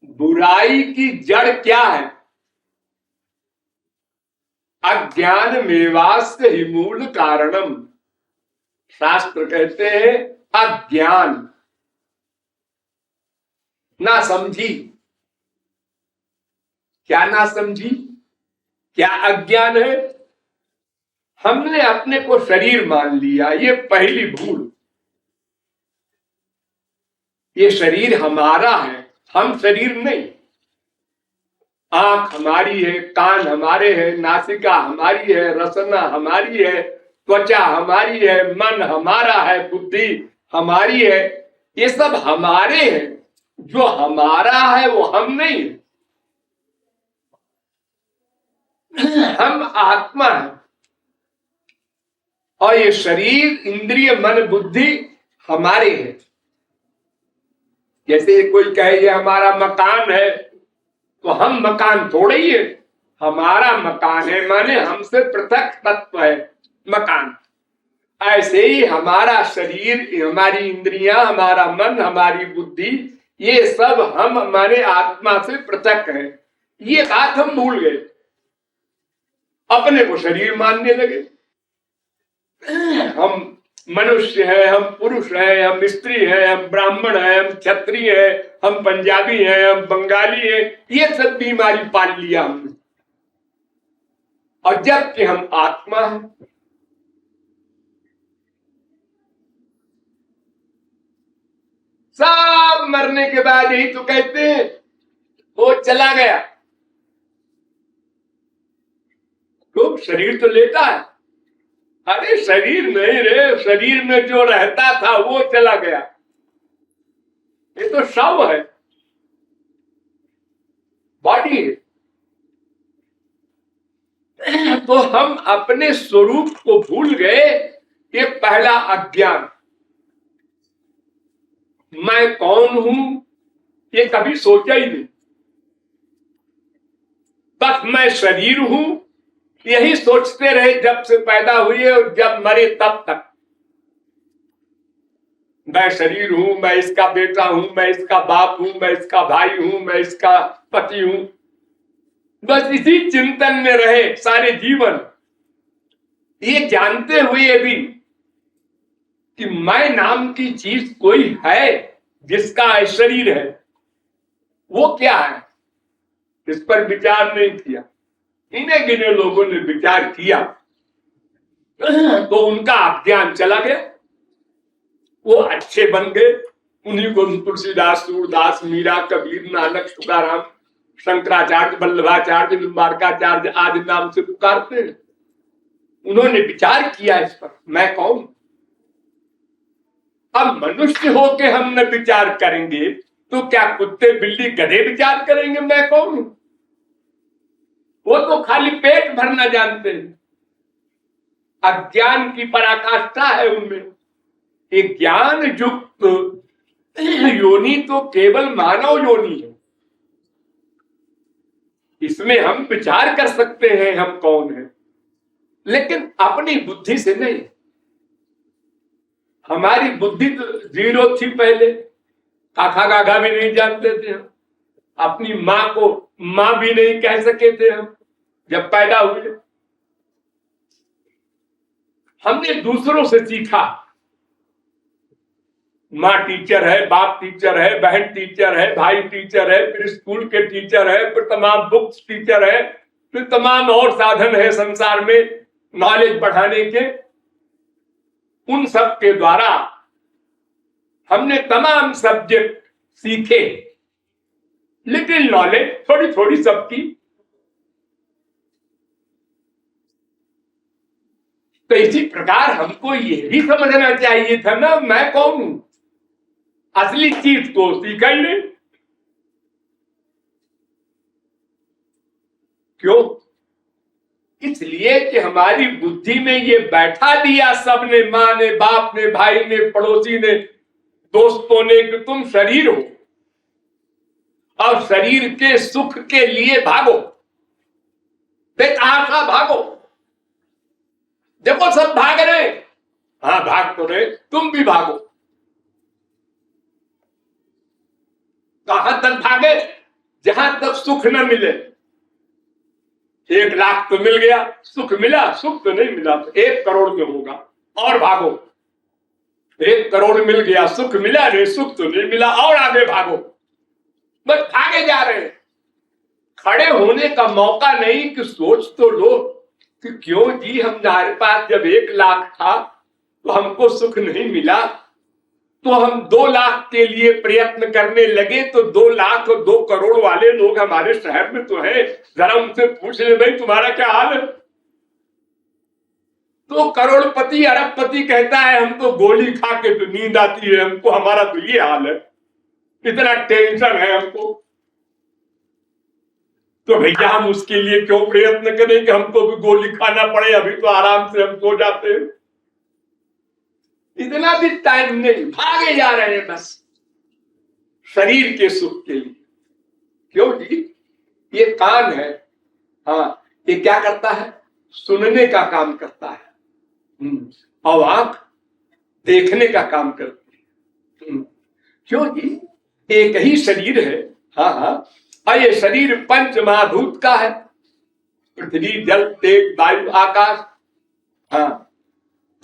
बुराई की जड़ क्या है? अज्ञान मेवास्य ही मूल कारणम। शास्त्र कहते हैं अज्ञान, ना समझी। क्या ना समझी? क्या अज्ञान है? हमने अपने को शरीर मान लिया, ये पहली भूल। ये शरीर हमारा है, हम शरीर नहीं। आंख हमारी है, कान हमारे हैं, नासिका हमारी है, रसना हमारी है, त्वचा हमारी है, मन हमारा है, बुद्धि हमारी है। ये सब हमारे हैं। जो हमारा है वो हम नहीं है। हम आत्मा है। और ये शरीर, इंद्रिय, मन, बुद्धि हमारे हैं। जैसे कोई कहे ये हमारा मकान है, तो हम मकान थोड़े ही है। हमारा मकान है माने हमसे पृथक तत्व है मकान। ऐसे ही हमारा शरीर, हमारी इंद्रियां, हमारा मन, हमारी बुद्धि, ये सब हम हमारे आत्मा से पृथक है। ये बात हम भूल गए, अपने को शरीर मानने लगे। हम मनुष्य है, हम पुरुष है, हम स्त्री है, हम ब्राह्मण है, हम क्षत्रिय है, हम पंजाबी है, हम बंगाली है। ये सब बीमारी पाल लिया हमने। और जबकि हम आत्मा है। सब मरने के बाद यही तो कहते हैं वो चला गया। तो शरीर तो लेता है। अरे शरीर नहीं रे, शरीर में जो रहता था वो चला गया। ये तो शव है, बॉडी है। तो हम अपने स्वरूप को भूल गए। ये पहला अज्ञान। मैं कौन हूं ये कभी सोचा ही नहीं। बस मैं शरीर हूं यही सोचते रहे जब से पैदा हुए और जब मरे तब तक। मैं शरीर हूं, मैं इसका बेटा हूं, मैं इसका बाप हूं, मैं इसका भाई हूं, मैं इसका पति हूं। बस इसी चिंतन में रहे सारे जीवन, ये जानते हुए भी कि मैं नाम की चीज कोई है जिसका शरीर है। वो क्या है इस पर विचार नहीं किया। इन्हें गिने लोगों ने विचार किया तो उनका अज्ञान चला गया। वो अच्छे बन गए। उन्हीं को तुलसीदास, सूरदास, मीरा, कबीर, नानक, तुकाराम, शंकराचार्य, वल्लभाचार्य, निम्बारकाचार्य आदि नाम से पुकारते हैं। उन्होंने विचार किया इस पर, मैं कौन। अब मनुष्य होके हम न विचार करेंगे तो क्या कुत्ते, बिल्ली, गधे विचार करेंगे मैं कौन हूं? वो तो खाली पेट भरना जानते हैं। अज्ञान की पराकाष्ठा है उनमें। एक ज्ञान युक्त योनि तो केवल मानव योनि है। इसमें हम विचार कर सकते हैं हम कौन हैं, लेकिन अपनी बुद्धि से नहीं। हमारी बुद्धि तो जीरो थी पहले। काखा गाघा भी नहीं जानते थे हम। अपनी मां को मां भी नहीं कह सके थे हम जब पैदा हुए। हमने दूसरों से सीखा। माँ टीचर है, बाप टीचर है, बहन टीचर है, भाई टीचर है, फिर स्कूल के टीचर है, फिर तमाम बुक्स टीचर है, फिर तमाम और साधन है संसार में नॉलेज बढ़ाने के। उन सब के द्वारा हमने तमाम सब्जेक्ट सीखे, लेकिन नॉलेज थोड़ी थोड़ी सबकी। तो इसी प्रकार हमको ये भी समझना चाहिए था ना मैं कौन हूं। असली चीज को सीखा ही नहीं। क्यों? इसलिए कि हमारी बुद्धि में ये बैठा दिया सबने, माँ ने, बाप ने, भाई ने, पड़ोसी ने, दोस्तों ने, कि तुम शरीर हो और शरीर के सुख के लिए भागो। बेतहाशा भागो। देखो सब भाग रहे, हाँ भाग तो रहे, तुम भी भागो। कहां तक भागे? जहां तक सुख न मिले। 1 लाख तो मिल गया, सुख मिला, सुख तो नहीं मिला, तो 1 करोड़ में होगा और भागो। 1 करोड़ मिल गया, सुख मिला नहीं, सुख तो नहीं मिला, और आगे भागो। बस भागे जा रहे हैं, खड़े होने का मौका नहीं कि सोच तो लो कि क्यों जी हमारे पास जब 1 लाख था तो हमको सुख नहीं मिला, तो हम 2 लाख के लिए प्रयत्न करने लगे, तो 2 लाख और 2 करोड़ वाले लोग हमारे शहर में तो है, जरा उनसे पूछ ले भाई तुम्हारा क्या हाल है। तो करोड़पति अरबपति कहता है हम तो गोली खा के तो नींद आती है हमको, हमारा तो ये हाल है, इतना टेंशन है हमको। तो भैया हम उसके लिए क्यों प्रयत्न करें कि हमको भी गोली खाना पड़े, अभी तो आराम से हम सो जाते हैं। इतना भी टाइम नहीं, भागे जा रहे हैं बस शरीर के सुख के लिए। क्यों जी? ये कान है, हाँ, ये क्या करता है? सुनने का काम करता है, और आंख देखने का काम करती है। क्यों जी? एक ही शरीर है, हाँ हाँ, और ये शरीर पंच महाभूत का है, पृथ्वी जल तेज वायु आकाश। हाँ,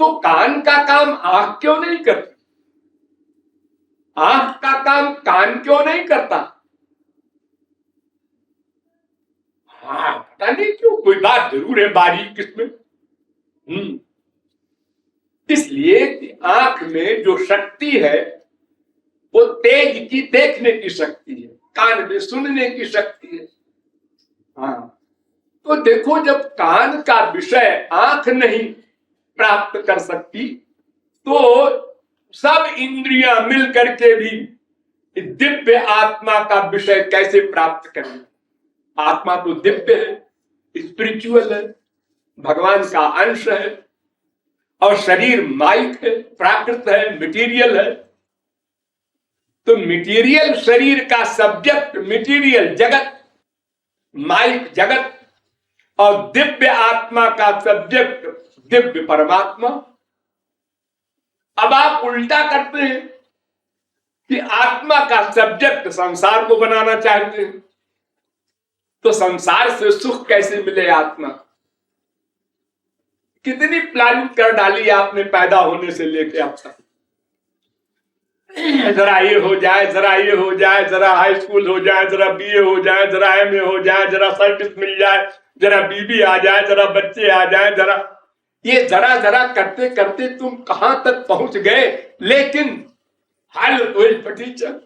तो कान का काम आंख क्यों नहीं करती? आंख का काम कान क्यों नहीं करता? हाँ, पता नहीं क्यों, कोई बात जरूर है बारीक इसमें। इसलिए कि आंख में जो शक्ति है वो तेज की देखने की शक्ति है, कान में सुनने की शक्ति है। हाँ, तो देखो जब कान का विषय आंख नहीं प्राप्त कर सकती, तो सब इंद्रियां मिल करके भी दिव्य आत्मा का विषय कैसे प्राप्त करें? आत्मा तो दिव्य है, स्पिरिचुअल है, भगवान का अंश है, और शरीर माइक है, प्राकृत है, मटेरियल है। तो मटेरियल शरीर का सब्जेक्ट मटेरियल जगत, माइक जगत, और दिव्य आत्मा का सब्जेक्ट दिव्य परमात्मा। अब आप उल्टा करते हैं कि आत्मा का सब्जेक्ट संसार को बनाना चाहते हैं, तो संसार से सुख कैसे मिले? आत्मा कितनी प्लानिंग कर डाली आपने पैदा होने से लेके अब तक। जरा ये हो जाए, जरा ये हो जाए, जरा हाई स्कूल हो जाए, जरा बीए हो जाए, जरा एमए हो जाए, जरा सर्टिफिकेट मिल जाए, जरा बीबी आ जाए, जरा बच्चे आ जाए, जरा ये जरा जरा करते करते तुम कहां तक पहुंच गए। लेकिन हालत वही टीचर,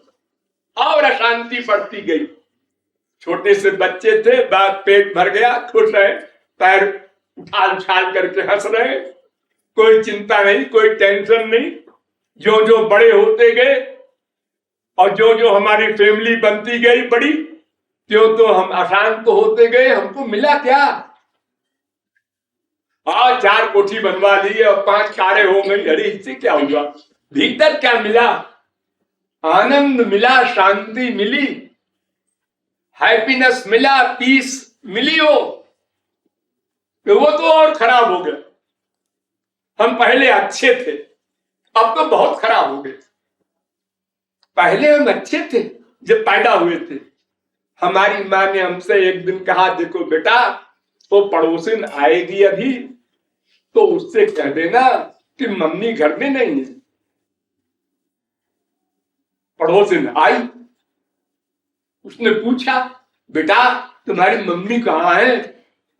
और अशांति बढ़ती गई। छोटे से बच्चे थे, बात पेट भर गया, खुश है, पैर उछाल उछाल करके हंस रहे, कोई चिंता नहीं, कोई टेंशन नहीं। जो जो बड़े होते गए और जो जो हमारी फैमिली बनती गई बड़ी, त्यों तो हम अशांत होते गए। हमको मिला क्या? 4 कोठी बनवा ली और 5 कारें हो गई, अरे इससे क्या हुआ? भीतर क्या मिला? आनंद मिला, शांति मिली, हैप्पीनेस मिला, पीस मिली हो, वो तो और खराब हो गया। हम पहले अच्छे थे, अब तो बहुत खराब हो गए। पहले हम अच्छे थे जब पैदा हुए थे। हमारी माँ ने हमसे एक दिन कहा, देखो बेटा, वो पड़ोसिन आएगी अभी, तो उससे कह देना कि मम्मी घर में नहीं है। पड़ोसिन आई, उसने पूछा, बेटा तुम्हारी मम्मी कहाँ है?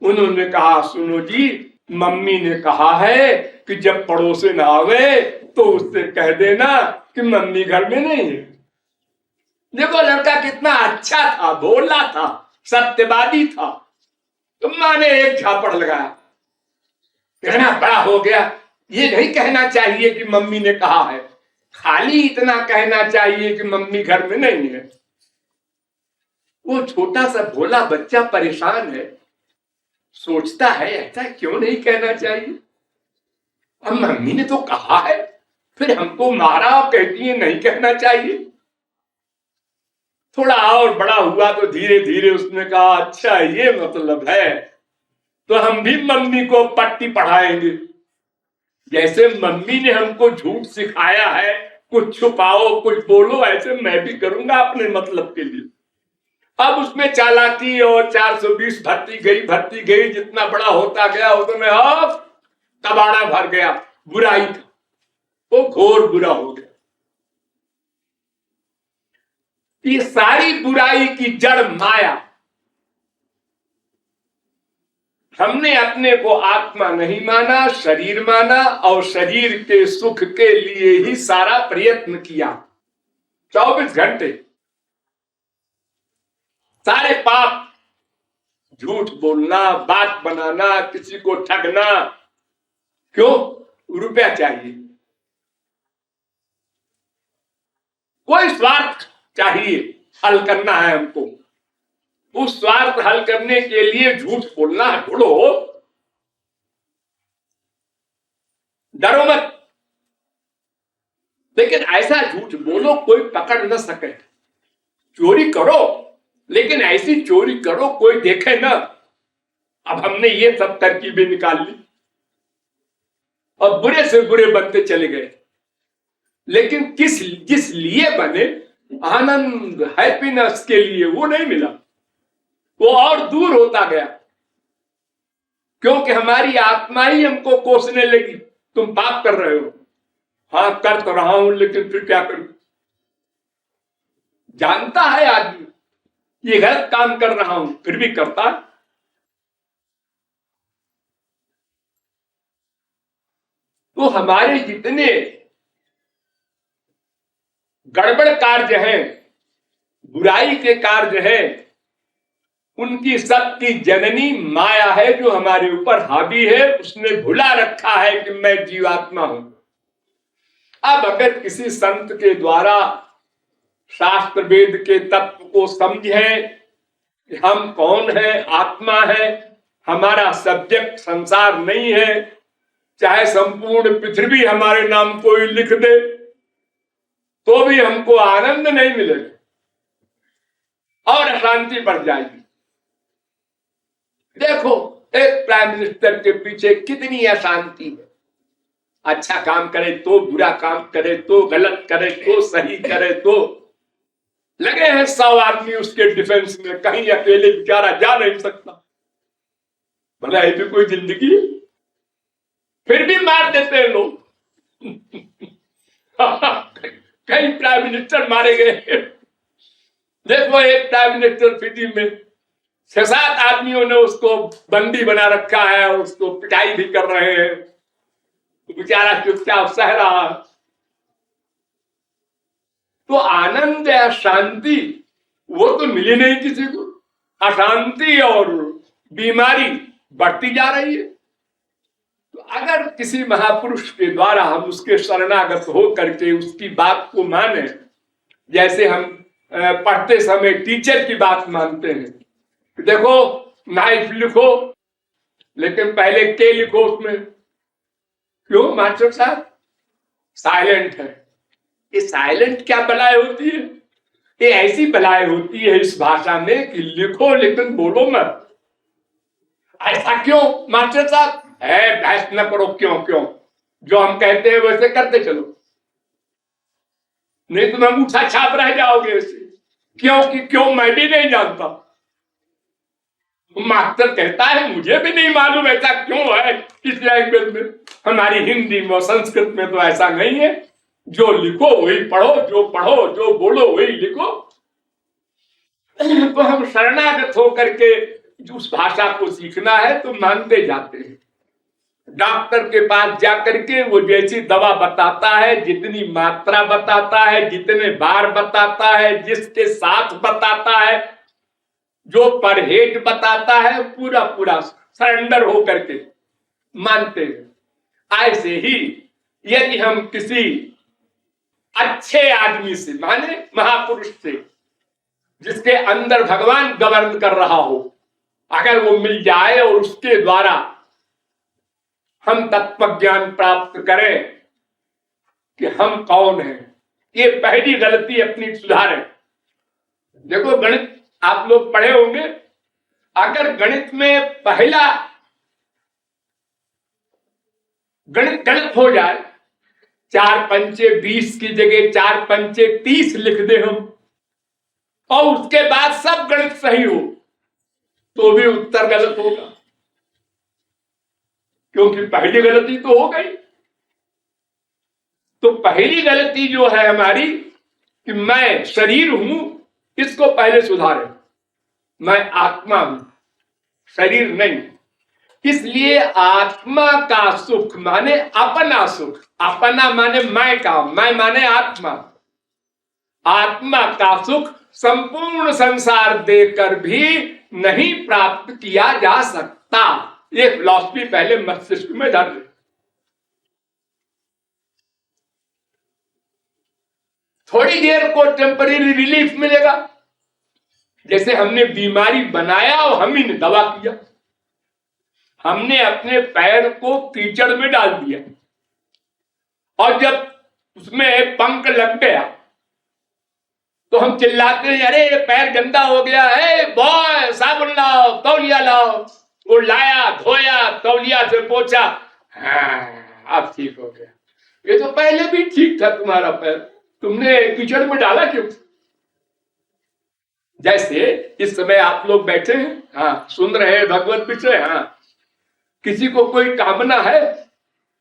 उन्होंने कहा, सुनो जी, मम्मी ने कहा है कि जब पड़ोसिन आवे तो उससे कह देना कि मम्मी घर में नहीं है। देखो लड़का कितना अच्छा था, भोला था, सत्यवादी था। तो माँ ने एक झापड़ लगाया, कहना बड़ा हो गया, ये नहीं कहना चाहिए कि मम्मी ने कहा है, खाली इतना कहना चाहिए कि मम्मी घर में नहीं है। वो छोटा सा भोला बच्चा परेशान है, सोचता है ऐसा क्यों नहीं कहना चाहिए। अब मम्मी ने तो कहा है, फिर हमको मारा और कहती है नहीं कहना चाहिए। थोड़ा और बड़ा हुआ तो धीरे धीरे उसने कहा, अच्छा ये मतलब है, तो हम भी मम्मी को पट्टी पढ़ाएंगे। जैसे मम्मी ने हमको झूठ सिखाया है, कुछ छुपाओ कुछ बोलो, ऐसे मैं भी करूंगा अपने मतलब के लिए। अब उसमें चालाकी और 420 भरती गई, जितना बड़ा होता गया उतने अब कबाड़ा भर गया, बुराई था, वो घोर बुरा हो गया। ये सारी बुराई की जड़ माया। हमने अपने को आत्मा नहीं माना, शरीर माना, और शरीर के सुख के लिए ही सारा प्रयत्न किया। 24 घंटे सारे पाप, झूठ बोलना, बात बनाना, किसी को ठगना, क्यों? रुपया चाहिए, कोई स्वार्थ चाहिए, हल करना है हमको। उस स्वार्थ हल करने के लिए झूठ बोलना है। बोलो, डरो मत, लेकिन ऐसा झूठ बोलो कोई पकड़ न सके। चोरी करो, लेकिन ऐसी चोरी करो कोई देखे ना। अब हमने ये सब तरकीबें निकाल ली और बुरे से बुरे बनते चले गए, लेकिन जिस लिए बने, आनंद, हैप्पीनेस के लिए, वो नहीं मिला, वो और दूर होता गया, क्योंकि हमारी आत्मा ही हमको कोसने लगी, तुम पाप कर रहे हो। हाँ, कर तो रहा हूं, लेकिन फिर क्या करूं? जानता है आदमी ये गलत काम कर रहा हूं, फिर भी करता है। तो हमारे जितने गड़बड़ कार्य हैं, बुराई के कार्य हैं, उनकी सबकी जननी माया है, जो हमारे ऊपर हावी है। उसने भुला रखा है कि मैं जीवात्मा हूं। अब अगर किसी संत के द्वारा शास्त्र वेद के तत्व को समझें कि हम कौन है, आत्मा है, हमारा सब्जेक्ट संसार नहीं है, चाहे संपूर्ण पृथ्वी हमारे नाम को ही लिख दे तो भी हमको आनंद नहीं मिलेगा और अशांति बढ़ जाएगी। देखो, एक प्राइम मिनिस्टर के पीछे कितनी अशांति है। अच्छा काम करे तो, बुरा काम करे तो, गलत करे तो, सही करे तो, लगे हैं 100 आदमी उसके डिफेंस में। कहीं अकेले बेचारा जा नहीं सकता। भला ये भी कोई जिंदगी है? फिर भी मार देते हैं लोग। कई प्राइम मिनिस्टर मारे गए। देखो, एक प्राइम मिनिस्टर फिजी में 6-7 आदमियों ने उसको बंदी बना रखा है, उसको पिटाई भी कर रहे हैं, बेचारा चुपचाप सह रहा। तो आनंद या शांति वो तो मिली नहीं किसी को। अशांति और बीमारी बढ़ती जा रही है। तो अगर किसी महापुरुष के द्वारा हम उसके शरणागत हो करके उसकी बात को माने, जैसे हम पढ़ते समय टीचर की बात मानते हैं, देखो नाइफ लिखो, लेकिन पहले के लिखो उसमें। क्यों मास्टर साहब? साइलेंट है। ये साइलेंट क्या बलाय होती है? ये ऐसी बलाय होती है इस भाषा में कि लिखो लेकिन बोलो मत। ऐसा क्यों मास्टर साहब? बहस न करो, क्यों क्यों, जो हम कहते हैं वैसे करते चलो, नहीं तो मैं अंगूठा छाप रह जाओगे ऐसे। क्यों कि क्यों मैं भी नहीं जानता। मास्टर कहता है मुझे भी नहीं मालूम ऐसा क्यों है इस लैंग्वेज में। हमारी हिंदी में, संस्कृत में तो ऐसा नहीं है। जो लिखो वही पढ़ो, जो पढ़ो, जो बोलो वही लिखो। तो हम शरणागत होकर के उस भाषा को सीखना है तो मानते जाते हैं। डॉक्टर के पास जाकर के वो जैसी दवा बताता है, जितनी मात्रा बताता है, जितने बार बताता है, जिसके साथ बताता है, जो परहेज बताता है, पूरा पूरा सरेंडर हो करके मानते हैं। ऐसे ही यदि हम किसी अच्छे आदमी से, माने महापुरुष से, जिसके अंदर भगवान गवर्न कर रहा हो, अगर वो मिल जाए और उसके द्वारा हम तत्व ज्ञान प्राप्त करें कि हम कौन हैं, ये पहली गलती अपनी सुधारें। देखो, गणित आप लोग पढ़े होंगे। अगर गणित में पहला गणित गलत हो जाए, 4 पंचे 20 की जगह 4 पंचे 30 लिख दे हम, और उसके बाद सब गणित तो भी उत्तर गलत होगा, क्योंकि पहली गलती तो हो गई। तो पहली गलती जो है हमारी कि मैं शरीर हूं, इसको पहले सुधारें। मैं आत्मा हूं, शरीर नहीं। इसलिए आत्मा का सुख माने अपना सुख, अपना माने मैं का, मैं माने आत्मा। आत्मा का सुख संपूर्ण संसार देकर भी नहीं प्राप्त किया जा सकता। ये फिलॉसफी पहले मस्तिष्क में धर ले। थोड़ी देर को टेम्परेरी रिलीफ मिलेगा, जैसे हमने बीमारी बनाया और हम ही ने दवा किया। हमने अपने पैर को कीचड़ में डाल दिया और जब उसमें पंख लग गया तो हम चिल्लाते हैं, अरे ये पैर गंदा हो गया है, बॉय साबुन लाओ, तौलिया लाओ। वो लाया, धोया, तौलिया से पोछा, हाँ अब ठीक हो गया। ये तो पहले भी ठीक था तुम्हारा पैर, तुमने कीचड़ में डाला क्यों? जैसे इस समय आप लोग बैठे हैं, हाँ सुन रहे हैं भगवत विषय, हाँ किसी को कोई कामना है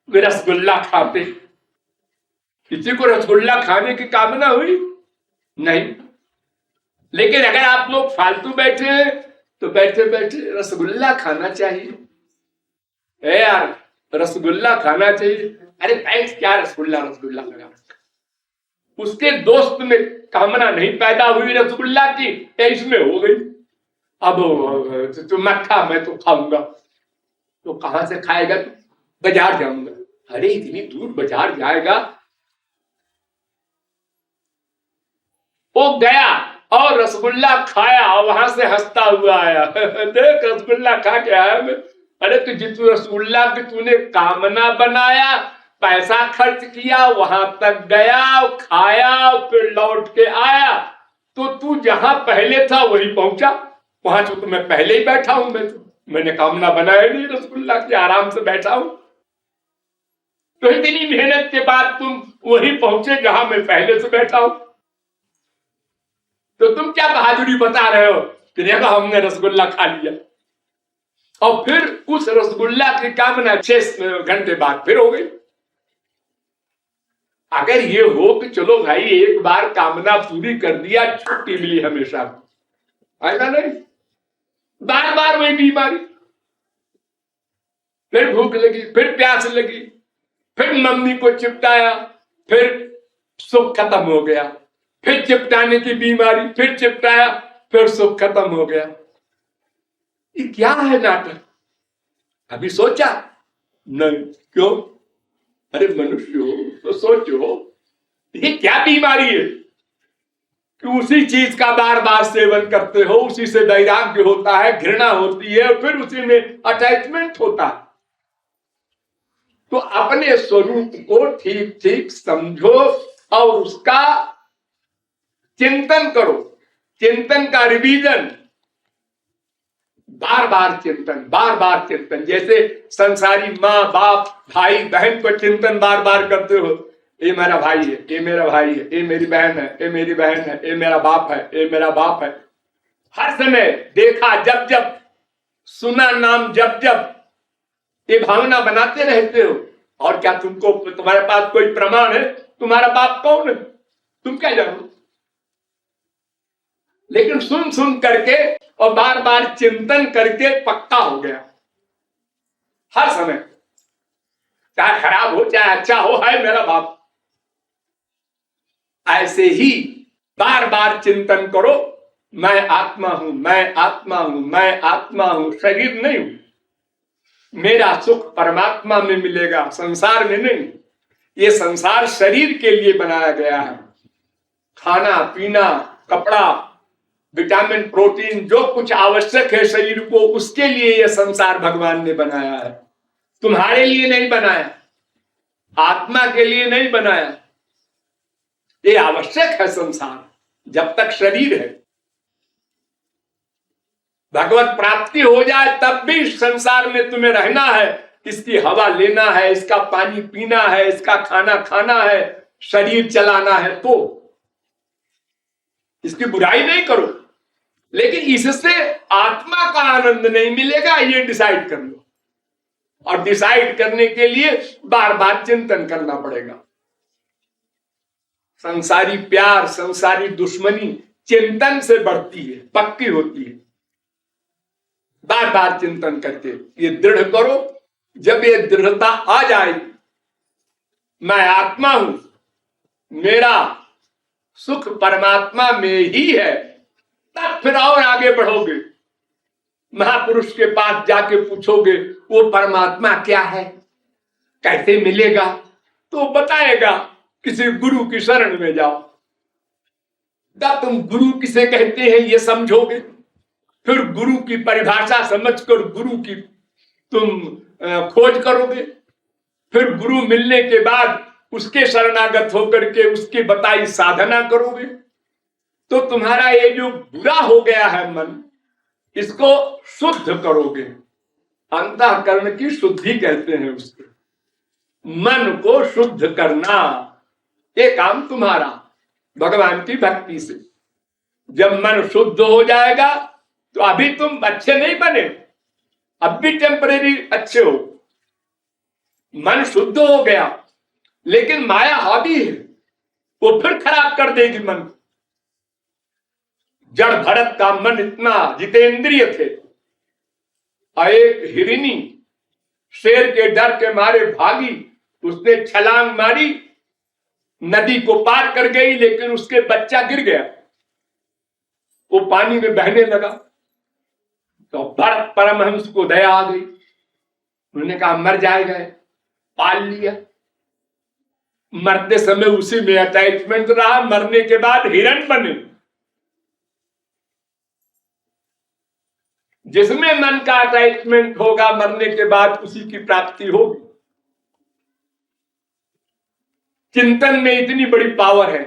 वे रसगुल्ला खाते, किसी को रसगुल्ला खाने की कामना हुई नहीं। लेकिन अगर आप लोग फालतू बैठे हैं तो बैठे बैठे रसगुल्ला खाना चाहिए, ए यार रसगुल्ला खाना चाहिए। अरे थैंक्स, क्या रसगुल्ला रसगुल्ला लगा। उसके दोस्त में कामना नहीं पैदा हुई रसगुल्ला की, इसमें हो गई। अब तुम मत खा, मैं तो खाऊंगा। तो कहां से खाएगा? तू बाजार जाऊंगा। अरे इतनी दूर बाजार जाएगा? वो गया और रसगुल्ला खाया और वहां से हंसता हुआ आया। देख रसगुल्ला खा के आया मैं। अरे तो जितू रसगुल्ला की तूने कामना बनाया, पैसा खर्च किया, वहां तक गया, खाया, फिर लौट के आया, तो तू जहां पहले था वही पहुंचा। वहां तो मैं पहले ही बैठा हूं, मैंने कामना बनाया नहीं रसगुल्ला की, आराम से बैठा हूं। तो इतनी मेहनत के बाद तुम वही पहुंचे जहां मैं पहले से बैठा हूं। तो तुम क्या बहादुरी बता रहे हो कि देखो हमने रसगुल्ला खा लिया, और फिर उस रसगुल्ला की कामना 6 घंटे बाद फिर हो गई। अगर ये हो कि चलो भाई एक बार कामना पूरी कर दिया, छुट्टी मिली हमेशा, ऐसा नहीं, बार बार वही बीमारी, फिर भूख लगी, फिर प्यास लगी, फिर मम्मी को चिपटाया, फिर सुख खत्म हो गया, फिर चिपटाने की बीमारी, फिर चिपटाया, फिर सुख खत्म हो गया। ये क्या है नाटक? अभी सोचा नहीं? क्यों? अरे मनुष्य हो तो सोचो, ये क्या बीमारी है कि उसी चीज का बार बार सेवन करते हो, उसी से वैराग्य होता है, घृणा होती है, फिर उसी में अटैचमेंट होता है। तो अपने स्वरूप को ठीक ठीक समझो और उसका चिंतन करो। चिंतन का रिवीजन, बार बार चिंतन, बार बार चिंतन। जैसे संसारी माँ बाप भाई बहन को चिंतन बार बार करते हो, ये मेरा भाई है, ये मेरा भाई है, ये मेरी बहन है, ये मेरी बहन है, ये मेरा बाप है, ये मेरा बाप है। हर समय देखा, जब जब सुना नाम, जब जब, ये भावना बनाते रहते हो। और क्या तुमको, तुम्हारे पास कोई प्रमाण है तुम्हारा बाप कौन है? तुम क्या जानो? लेकिन सुन सुन करके और बार बार चिंतन करके पक्का हो गया। हर समय चाहे खराब हो चाहे अच्छा हो, है मेरा बाप। ऐसे ही बार बार चिंतन करो, मैं आत्मा हूं, मैं आत्मा हूं, मैं आत्मा हूं, शरीर नहीं हूं। मेरा सुख परमात्मा में मिलेगा, संसार में नहीं। ये संसार शरीर के लिए बनाया गया है। खाना पीना, कपड़ा, विटामिन, प्रोटीन, जो कुछ आवश्यक है शरीर को, उसके लिए यह संसार भगवान ने बनाया है। तुम्हारे लिए नहीं बनाया, आत्मा के लिए नहीं बनाया। ये आवश्यक है संसार जब तक शरीर है। भगवत प्राप्ति हो जाए तब भी संसार में तुम्हें रहना है, इसकी हवा लेना है, इसका पानी पीना है, इसका खाना खाना है, शरीर चलाना है। तो इसकी बुराई नहीं करो, लेकिन इससे आत्मा का आनंद नहीं मिलेगा, ये डिसाइड कर लो। और डिसाइड करने के लिए बार बार चिंतन करना पड़ेगा। संसारी प्यार, संसारी दुश्मनी चिंतन से बढ़ती है, पक्की होती है। बार बार चिंतन करके ये दृढ़ करो। जब ये दृढ़ता आ जाएगी, मैं आत्मा हूं, मेरा सुख परमात्मा में ही है, तब फिर और आगे बढ़ोगे। महापुरुष के पास जाके पूछोगे वो परमात्मा क्या है, कैसे मिलेगा, तो बताएगा किसी गुरु की शरण में जाओ। तब तुम गुरु किसे कहते हैं ये समझोगे, फिर गुरु की परिभाषा समझकर गुरु की तुम खोज करोगे। फिर गुरु मिलने के बाद उसके शरणागत होकर के उसकी बताई साधना करोगे। तो तुम्हारा ये जो बुरा हो गया है मन, इसको शुद्ध करोगे। अंतःकरण की शुद्धि कहते हैं उसको। मन को शुद्ध करना ये काम तुम्हारा भगवान की भक्ति से। जब मन शुद्ध हो जाएगा तो अभी तुम अच्छे नहीं बने, अब भी टेम्परेरी अच्छे हो। मन शुद्ध हो गया, लेकिन माया हावी है, वो फिर खराब कर देगी मन। जड़ भरत का मन इतना जितेंद्रिय थे, एक हिरनी शेर के डर के मारे भागी, उसने छलांग मारी, नदी को पार कर गई, लेकिन उसके बच्चा गिर गया, वो पानी में बहने लगा। तो भरत परमहंस को दया आ गई, उन्होंने कहा मर जाएगा, पाल लिया। मरते समय उसी में अटैचमेंट रहा, मरने के बाद हिरण बने। जिसमें मन का अटैचमेंट होगा, मरने के बाद उसी की प्राप्ति होगी। चिंतन में इतनी बड़ी पावर है।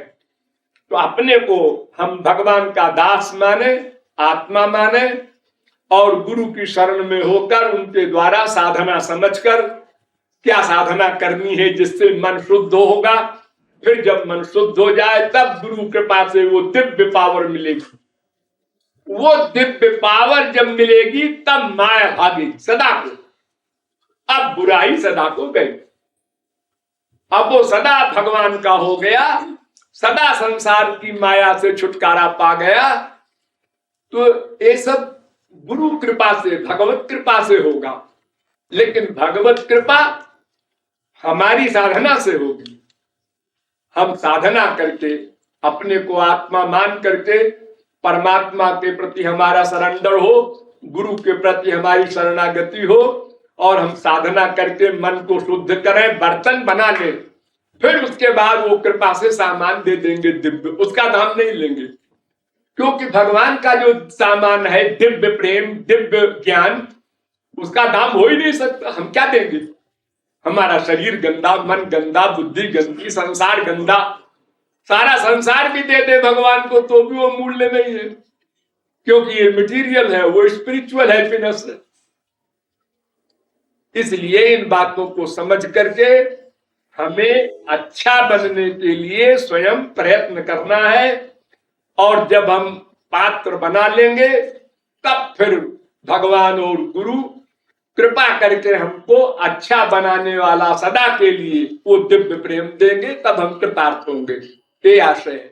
तो अपने को हम भगवान का दास माने, आत्मा माने, और गुरु की शरण में होकर उनके द्वारा साधना समझकर क्या साधना करनी है जिससे मन शुद्ध होगा। फिर जब मन शुद्ध हो जाए तब गुरु कृपा से वो दिव्य पावर मिलेगी। वो दिव्य पावर जब मिलेगी तब माया भागेगी सदा को। अब बुराई सदा को गई, अब वो सदा भगवान का हो गया, सदा संसार की माया से छुटकारा पा गया। तो ये सब गुरु कृपा से, भगवत कृपा से होगा। लेकिन भगवत कृपा हमारी साधना से होगी। हम साधना करके अपने को आत्मा मान करके परमात्मा के प्रति हमारा सरेंडर हो, गुरु के प्रति हमारी शरणागति हो, और हम साधना करके मन को शुद्ध करें, बर्तन बना ले। फिर उसके बाद वो कृपा से सामान दे देंगे दिव्य, उसका दाम नहीं लेंगे। क्योंकि भगवान का जो सामान है दिव्य प्रेम, दिव्य ज्ञान, उसका दाम हो ही नहीं सकता। हम क्या देंगे? हमारा शरीर गंदा, मन गंदा, बुद्धि गंदी, संसार गंदा, सारा संसार भी दे दे भगवान को तो भी वो मूल्य नहीं है। क्योंकि ये मटेरियल है, वो स्पिरिचुअल हैप्पीनेस है। इसलिए इन बातों को समझ करके हमें अच्छा बनने के लिए स्वयं प्रयत्न करना है। और जब हम पात्र बना लेंगे तब फिर भगवान और गुरु कृपा करके हमको अच्छा बनाने वाला सदा के लिए वो दिव्य प्रेम देंगे, तब हम कृतार्थ होंगे। ये आशय है।